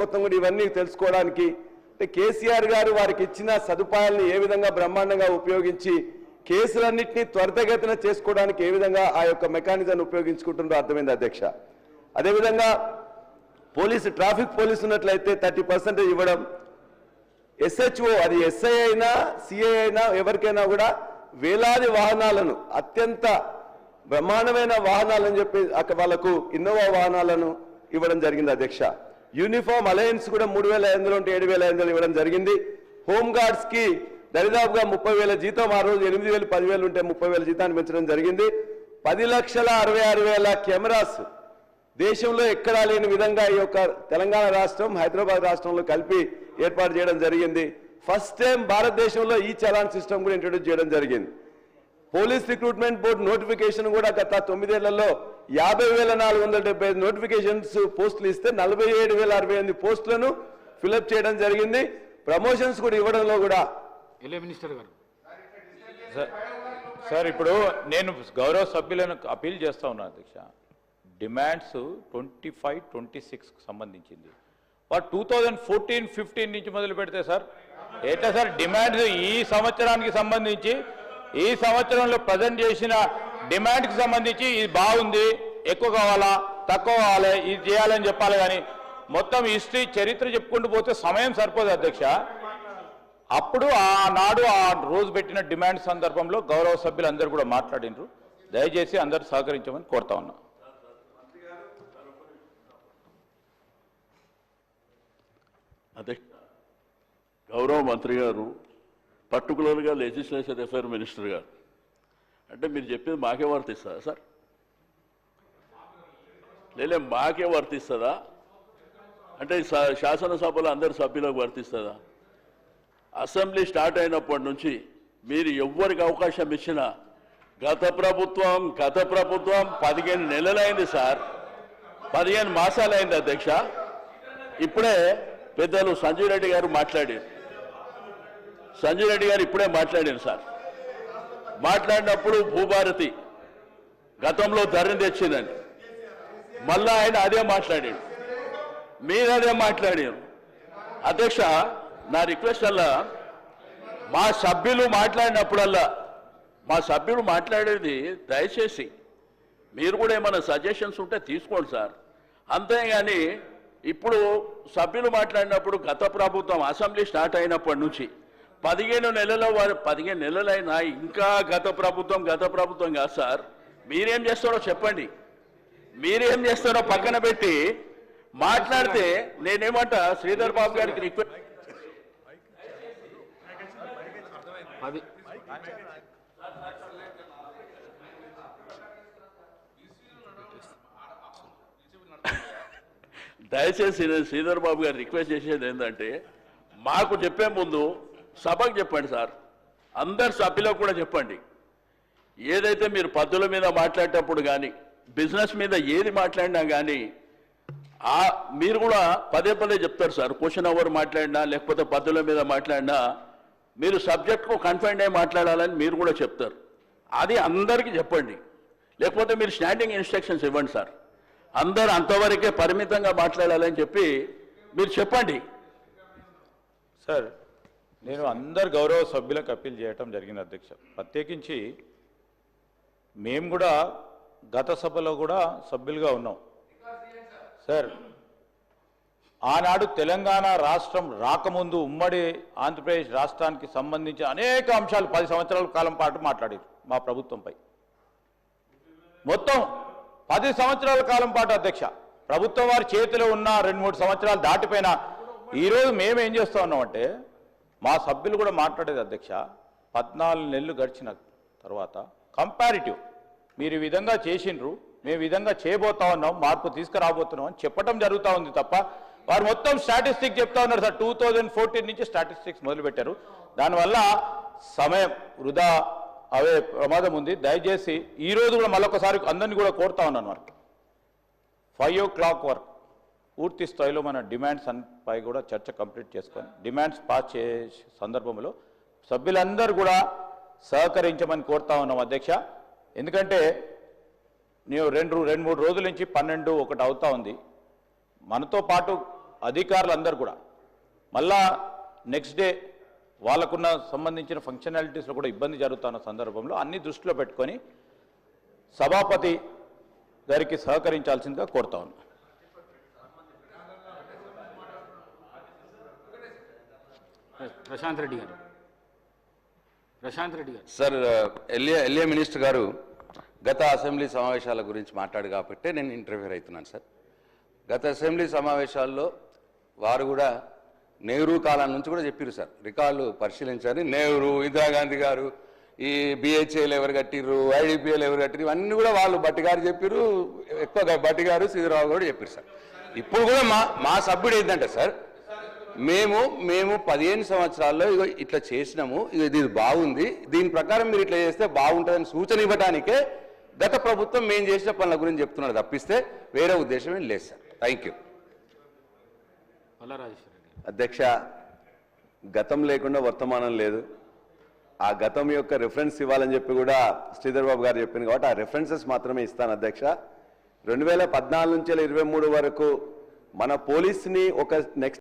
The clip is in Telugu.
మొత్తం కూడా ఇవన్నీ తెలుసుకోవడానికి కేసీఆర్ గారు వారికి ఇచ్చిన సదుపాయాలను ఏ విధంగా బ్రహ్మాండంగా ఉపయోగించి కేసులన్నింటినీ త్వరితగతిన చేసుకోవడానికి ఏ విధంగా ఆ యొక్క మెకానిజాన్ని ఉపయోగించుకుంటుందో అర్థమైంది అధ్యక్ష. అదేవిధంగా ట్రాఫిక్ పోలీసు ఉన్నట్లయితే 30% ఇవ్వడం, SHO అది SI అయినా CI అయినా ఎవరికైనా కూడా వేలాది వాహనాలను అత్యంత బ్రహ్మాండమైన వాహనాలని చెప్పి వాళ్ళకు ఇన్నోవా వాహనాలను ఇవ్వడం జరిగింది అధ్యక్ష. యూనిఫామ్ అలయన్స్ కూడా 3,500 ఉంటే 7,500 ఇవ్వడం జరిగింది. హోంగార్డ్స్ కి దరిదాపుగా 30,000 జీతం, ఆ రోజు 8,000 10,000 ఉంటే 30,000 జీతాన్ని పెంచడం జరిగింది. 10,66,000 కెమెరాస్ దేశంలో ఎక్కడా లేని విధంగా ఈ యొక్క తెలంగాణ రాష్ట్రం హైదరాబాద్ రాష్ట్రంలో కలిపి ఏర్పాటు చేయడం జరిగింది. ఫస్ట్ టైం భారతదేశంలో ఈ చలాన్ సిస్టమ్ కూడా ఇంట్రొడ్యూస్ చేయడం జరిగింది. పోలీస్ రిక్రూట్మెంట్ బోర్డు నోటిఫికేషన్ కూడా గత 9 ఏళ్లలో 50,475 నోటిఫికేషన్స్ పోస్టులు ఇస్తే 47,068 పోస్టులను ఫిలప్ చేయడం జరిగింది. ప్రమోషన్స్ కూడా ఇవ్వడంలో కూడా మినిస్టర్ గారు సార్ ఇప్పుడు నేను గౌరవ సభ్యులను అపీల్ చేస్తా ఉన్నాను అధ్యక్ష. డిమాండ్స్ 25-26 సంబంధించింది. వారు 2014-15 నుంచి మొదలు పెడితే సార్ ఎట్లా సార్ డిమాండ్స్ ఈ సంవత్సరానికి సంబంధించి ఈ సంవత్సరంలో ప్రజెంట్ చేసిన డిమాండ్కి సంబంధించి ఇది బాగుంది, ఎక్కువ కావాలా తక్కువ కావాలి, ఇది చేయాలని చెప్పాలి. కానీ మొత్తం హిస్టరీ చరిత్ర చెప్పుకుంటూ పోతే సమయం సరిపోదు అధ్యక్ష. అప్పుడు ఆనాడు ఆ రోజు పెట్టిన డిమాండ్ సందర్భంలో గౌరవ సభ్యులు అందరూ కూడా మాట్లాడినరు. దయచేసి అందరూ సహకరించమని కోరుతా ఉన్నా. అధ్యక్ష, గౌరవ మంత్రి గారు, పర్టికులర్గా లెజిస్లేషన్ అఫైర్ మినిస్టర్ గారు, అంటే మీరు చెప్పేది మాకే వర్తిస్తుందా సార్? లేలే మాకే వర్తిస్తుందా అంటే శాసనసభలో అందరి సభ్యులకు వర్తిస్తుందా? అసెంబ్లీ స్టార్ట్ అయినప్పటి నుంచి మీరు ఎవ్వరికి అవకాశం ఇచ్చినా గత ప్రభుత్వం 15 నెలలైంది సార్, 15 మాసాలైంది అధ్యక్ష. ఇప్పుడే పెద్దలు సంజయ్ రెడ్డి గారు మాట్లాడారు. సంజయ్ రెడ్డి గారు ఇప్పుడే మాట్లాడారు సార్. మాట్లాడినప్పుడు భూభారతి గతంలో ధరని తెచ్చిందని మళ్ళా ఆయన అదే మాట్లాడాడు, మీరు అదే మాట్లాడారు. అధ్యక్ష, నా రిక్వెస్ట్ అలా మా సభ్యులు మాట్లాడినప్పుడల్లా మా సభ్యులు మాట్లాడేది దయచేసి మీరు కూడా ఏమైనా సజెషన్స్ ఉంటే తీసుకోండి సార్. అంతేగాని ఇప్పుడు సభ్యులు మాట్లాడినప్పుడు గత ప్రభుత్వం అసెంబ్లీ స్టార్ట్ అయినప్పటి నుంచి 15 నెలలైనా ఇంకా గత ప్రభుత్వం కాదు సార్. మీరేం చేస్తారో చెప్పండి, మీరేం చేస్తారో పక్కన పెట్టి మాట్లాడితే నేనేమంటా శ్రీధర్ బాబు గారికి రిక్వెస్ట్ దయచేసి శ్రీధర్ బాబు గారు రిక్వెస్ట్ చేసేది ఏంటంటే మాకు చెప్పే ముందు సభకు చెప్పండి సార్, అందరు సభ్యులకు కూడా చెప్పండి. ఏదైతే మీరు పద్ధతుల మీద మాట్లాడేటప్పుడు కానీ బిజినెస్ మీద ఏది మాట్లాడినా కానీ మీరు కూడా పదే చెప్తారు సార్. క్వశ్చన్ అవర్ మాట్లాడినా లేకపోతే పద్ధతుల మీద మాట్లాడినా మీరు సబ్జెక్ట్కు కన్ఫైన్డ్ అయి మాట్లాడాలని మీరు కూడా చెప్తారు. అది అందరికీ చెప్పండి, లేకపోతే మీరు స్టాండింగ్ ఇన్స్ట్రక్షన్స్ ఇవ్వండి సార్. అందరూ అంతవరకే పరిమితంగా మాట్లాడాలని చెప్పి మీరు చెప్పండి సార్. నేను అందరు గౌరవ సభ్యులకు అప్పీల్ చేయటం జరిగింది అధ్యక్ష. ప్రత్యేకించి మేము కూడా గత సభలో కూడా సభ్యులుగా ఉన్నాం సార్. ఆనాడు తెలంగాణ రాష్ట్రం రాకముందు ఉమ్మడి ఆంధ్రప్రదేశ్ రాష్ట్రానికి సంబంధించిన అనేక అంశాలు 10 సంవత్సరాల కాలం పాటు మాట్లాడారు మా ప్రభుత్వంపై. మొత్తం 10 సంవత్సరాల కాలం పాటు అధ్యక్ష ప్రభుత్వం వారి చేతిలో ఉన్న 2-3 సంవత్సరాలు దాటిపోయినా ఈరోజు మేము ఏం చేస్తూ ఉన్నామంటే మా సభ్యులు కూడా మాట్లాడేది అధ్యక్ష, 14 నెలలు గడిచిన తర్వాత కంపారిటివ్ మీరు ఈ విధంగా చేసిండ్రు, మేము ఈ విధంగా చేయబోతా ఉన్నాం, మార్పు తీసుకురాబోతున్నాం అని చెప్పడం జరుగుతూ ఉంది తప్ప వారు మొత్తం స్టాటిస్టిక్స్ చెప్తా ఉన్నారు సార్. 2014 నుంచి స్టాటిస్టిక్స్ మొదలుపెట్టారు. దానివల్ల సమయం వృధా అవే ప్రమాదం ఉంది. దయచేసి ఈరోజు కూడా మళ్ళొకసారి అందరినీ కూడా కోరుతా ఉన్నాను, మనకు 5 o'clock వరకు పూర్తి స్థాయిలో మన డిమాండ్స్ పై కూడా చర్చ కంప్లీట్ చేసుకొని డిమాండ్స్ పాస్ చేసే సందర్భంలో సభ్యులందరూ కూడా సహకరించమని కోరుతా ఉన్నాం అధ్యక్ష. ఎందుకంటే నేను 2-3 రోజుల నుంచి 12-1 అవుతా ఉంది. మనతో పాటు అధికారులందరూ కూడా మళ్ళా నెక్స్ట్ డే వాళ్ళకున్న సంబంధించిన ఫంక్షనాలిటీస్లో కూడా ఇబ్బంది జరుగుతున్న సందర్భంలో అన్ని దృష్టిలో పెట్టుకొని సభాపతి గారికి సహకరించాల్సిందిగా కోరుతా ఉన్నా. ప్రశాంత్ రెడ్డి గారు సార్, ఎల్ఏ మినిస్టర్ గారు గత అసెంబ్లీ సమావేశాల గురించి మాట్లాడు కాబట్టి నేను ఇంటర్వ్యూ అవుతున్నాను సార్. గత అసెంబ్లీ సమావేశాల్లో వారు కూడా నెహ్రూ కాలం నుంచి కూడా చెప్పారు సార్, రికార్డులు పరిశీలించారు. నెహ్రూ, ఇందిరాగాంధీ గారు, ఈ బిహెచ్ఏలు ఎవరు కట్టిర్రు, ఐడిపిఎల్ ఎవరు కట్టిరు, ఇవన్నీ కూడా వాళ్ళు బట్టి గారు చెప్పారు. ఎక్కువగా బట్టి గారు, శ్రీధరరావు కూడా చెప్పారు సార్. ఇప్పుడు కూడా మా సభ్యుడు ఏంటంటే సార్, మేము 15 సంవత్సరాల్లో ఇగో ఇట్లా చేసినాము, ఇది బాగుంది, దీని ప్రకారం మీరు ఇట్లా చేస్తే బాగుంటుందని సూచన ఇవ్వడానికే గత ప్రభుత్వం మేము చేసిన పనుల గురించి చెప్తున్నాడు తప్పిస్తే వేరే ఉద్దేశం ఏం లేదు సార్. Thank you. అధ్యక్ష, గతం లేకుండా వర్తమానం లేదు. ఆ గతం యొక్క రిఫరెన్స్ ఇవ్వాలని చెప్పి కూడా శ్రీధర్ బాబు గారు చెప్పింది కాబట్టి ఆ రిఫరెన్సెస్ మాత్రమే ఇస్తాను అధ్యక్ష. 2014 నుంచి 23 వరకు మన పోలీస్ని ఒక నెక్స్ట్